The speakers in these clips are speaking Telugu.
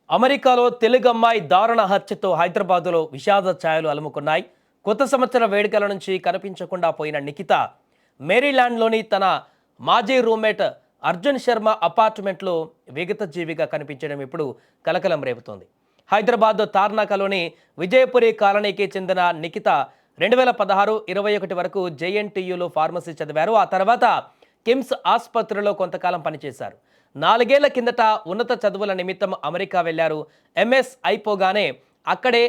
అమెరికాలో తెలుగు అమ్మాయి దారుణ హత్యతో హైదరాబాదులో విషాద ఛాయలు అలుముకున్నాయి. కొత్త సంవత్సర వేడుకల నుంచి కనిపించకుండా పోయిన నిఖిత మేరీల్యాండ్లోని తన మాజీ రూమ్మేట్ అర్జున్ శర్మ అపార్ట్మెంట్లో విగత జీవిగా కనిపించడం ఇప్పుడు కలకలం రేపుతోంది. హైదరాబాద్ తార్నాకలోని విజయపురి కాలనీకి చెందిన నిఖిత 2016-21 వరకు జేఎన్టీయూలో ఫార్మసీ చదివారు. ఆ తర్వాత కిమ్స్ ఆసుపత్రిలో కొంతకాలం పనిచేశారు. 4 ఏళ్ల కిందట ఉన్నత చదువుల నిమిత్తం అమెరికా వెళ్లారు. ఎంఎస్ అయిపోగానే అక్కడే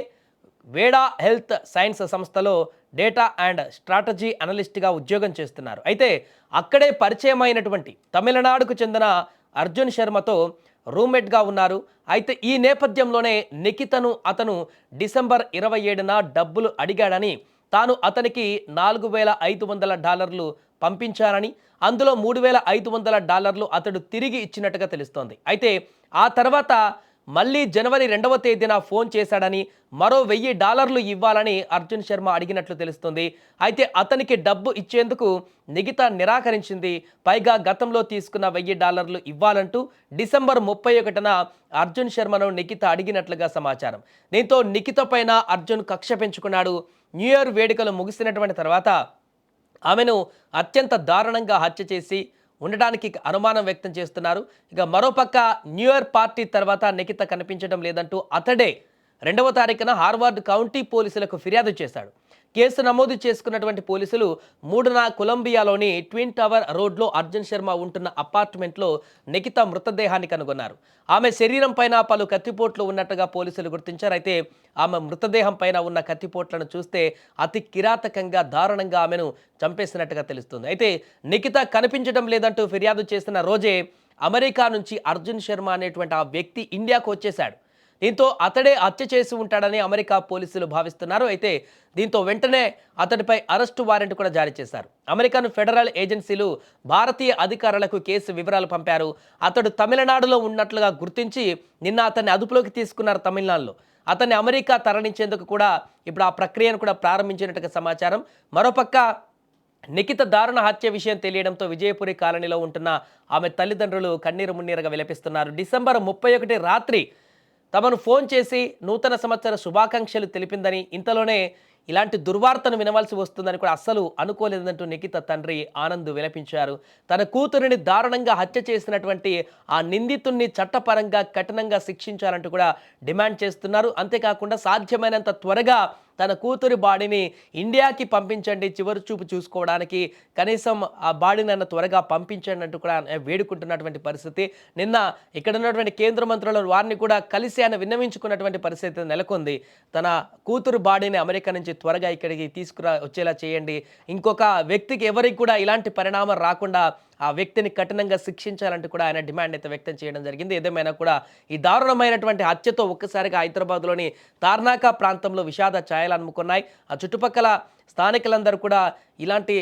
వేడా హెల్త్ సైన్స్ సంస్థలో డేటా అండ్ స్ట్రాటజీ అనలిస్ట్గా ఉద్యోగం చేస్తున్నారు. అయితే అక్కడే పరిచయం అయినటువంటి తమిళనాడుకు చెందిన అర్జున్ శర్మతో రూమ్మేట్గా ఉన్నారు. అయితే ఈ నేపథ్యంలోనే నిఖితను అతను డిసెంబర్ 27న డబ్బులు అడిగాడని, తాను అతనికి $4,500 పంపించారని, అందులో $3,500 అతడు తిరిగి ఇచ్చినట్టుగా తెలుస్తోంది. అయితే ఆ తర్వాత మళ్ళీ జనవరి 2వ తేదీన ఫోన్ చేశాడని, మరో $1,000 ఇవ్వాలని అర్జున్ శర్మ అడిగినట్లు తెలుస్తుంది. అయితే అతనికి డబ్బు ఇచ్చేందుకు నిఖిత నిరాకరించింది. పైగా గతంలో తీసుకున్న $1,000 ఇవ్వాలంటూ డిసెంబర్ 31న అర్జున్ శర్మను నిఖిత అడిగినట్లుగా సమాచారం. దీంతో నిఖిత పైన అర్జున్ కక్ష పెంచుకున్నాడు. న్యూ ఇయర్ వేడుకలు ముగిసినటువంటి తర్వాత ఆమెను అత్యంత దారుణంగా హత్య చేసి ఉండడానికి అనుమానం వ్యక్తం చేస్తున్నారు. ఇక మరోపక్క న్యూ ఇయర్ పార్టీ తర్వాత నిఖిత కనిపించడం లేదంటూ అతడే 2వ తారీఖున హార్వర్డ్ కౌంటీ పోలీసులకు ఫిర్యాదు చేశాడు. కేసు నమోదు చేసుకున్నటువంటి పోలీసులు 3న కొలంబియాలోని ట్విన్ టవర్ రోడ్లో అర్జున్ శర్మ ఉంటున్న అపార్ట్మెంట్లో నిఖిత మృతదేహాన్ని కనుగొన్నారు. ఆమె శరీరం పైన పలు కత్తిపోట్లు ఉన్నట్టుగా పోలీసులు గుర్తించారు. అయితే ఆమె మృతదేహం పైన ఉన్న కత్తిపోట్లను చూస్తే అతి కిరాతకంగా దారుణంగా ఆమెను చంపేసినట్టుగా తెలుస్తుంది. అయితే నిఖిత కనిపించడం లేదంటూ ఫిర్యాదు చేసిన రోజే అమెరికా నుంచి అర్జున్ శర్మ అనేటువంటి ఆ వ్యక్తి ఇండియాకు వచ్చేశాడు. దీంతో అతడే హత్య చేసి ఉంటాడని అమెరికా పోలీసులు భావిస్తున్నారు. అయితే దీంతో వెంటనే అతడిపై అరెస్టు వారెంట్ కూడా జారీ చేశారు. అమెరికన్ ఫెడరల్ ఏజెన్సీలు భారతీయ అధికారులకు కేసు వివరాలు పంపారు. అతడు తమిళనాడులో ఉన్నట్లుగా గుర్తించి నిన్న అతన్ని అదుపులోకి తీసుకున్నారు తమిళనాడులో. అతన్ని అమెరికా తరలించేందుకు కూడా ఇప్పుడు ఆ ప్రక్రియను కూడా ప్రారంభించినట్టుగా సమాచారం. మరోపక్క నిఖిత దారుణ హత్య విషయం తెలియడంతో విజయపురి కాలనీలో ఉంటున్న ఆమె తల్లిదండ్రులు కన్నీరు మున్నీరుగా విలపిస్తున్నారు. డిసెంబర్ 31 రాత్రి తమను ఫోన్ చేసి నూతన సంవత్సర శుభాకాంక్షలు తెలిపిందని, ఇంతలోనే ఇలాంటి దుర్వార్తను వినవలసి వస్తుందని కూడా అస్సలు అనుకోలేదంటూ నిఖిత తండ్రి ఆనంద్ విలపించారు. తన కూతురిని దారుణంగా హత్య చేసినటువంటి ఆ నిందితుణ్ణి చట్టపరంగా కఠినంగా శిక్షించాలంటూ కూడా డిమాండ్ చేస్తున్నారు. అంతేకాకుండా సాధ్యమైనంత త్వరగా తన కూతురి బాడీని ఇండియాకి పంపించండి, చివరి చూపు చూసుకోవడానికి కనీసం ఆ బాడీని అన్న త్వరగా పంపించండి అంటూ కూడా వేడుకుంటున్నటువంటి పరిస్థితి. నిన్న ఇక్కడ ఉన్నటువంటి కేంద్ర మంత్రులను వారిని కూడా కలిసి ఆయన విన్నవించుకున్నటువంటి పరిస్థితి నెలకొంది. తన కూతురు బాడీని అమెరికా నుంచి త్వరగా ఇక్కడికి వచ్చేలా చేయండి, ఇంకొక వ్యక్తికి ఎవరికి కూడా ఇలాంటి పరిణామం రాకుండా ఆ వ్యక్తిని కఠినంగా శిక్షించాలంటూ కూడా ఆయన డిమాండ్ అయితే వ్యక్తం చేయడం జరిగింది. ఏదేమైనా కూడా ఈ దారుణమైనటువంటి హత్యతో ఒక్కసారిగా హైదరాబాద్లోని తార్నాక ప్రాంతంలో విషాద ఛాయలు అలుముకున్నాయి. ఆ చుట్టుపక్కల స్థానికులందరూ కూడా ఇలాంటి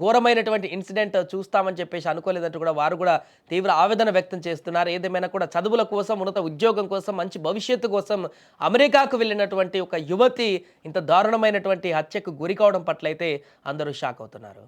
ఘోరమైనటువంటి ఇన్సిడెంట్ చూస్తామని చెప్పేసి అనుకోలేదంటూ కూడా వారు కూడా తీవ్ర ఆవేదన వ్యక్తం చేస్తున్నారు. ఏదేమైనా కూడా చదువుల కోసం, ఉన్నత ఉద్యోగం కోసం, మంచి భవిష్యత్తు కోసం అమెరికాకు వెళ్ళినటువంటి ఒక యువతి ఇంత దారుణమైనటువంటి హత్యకు గురి కావడం పట్ల అయితే అందరూ షాక్ అవుతున్నారు.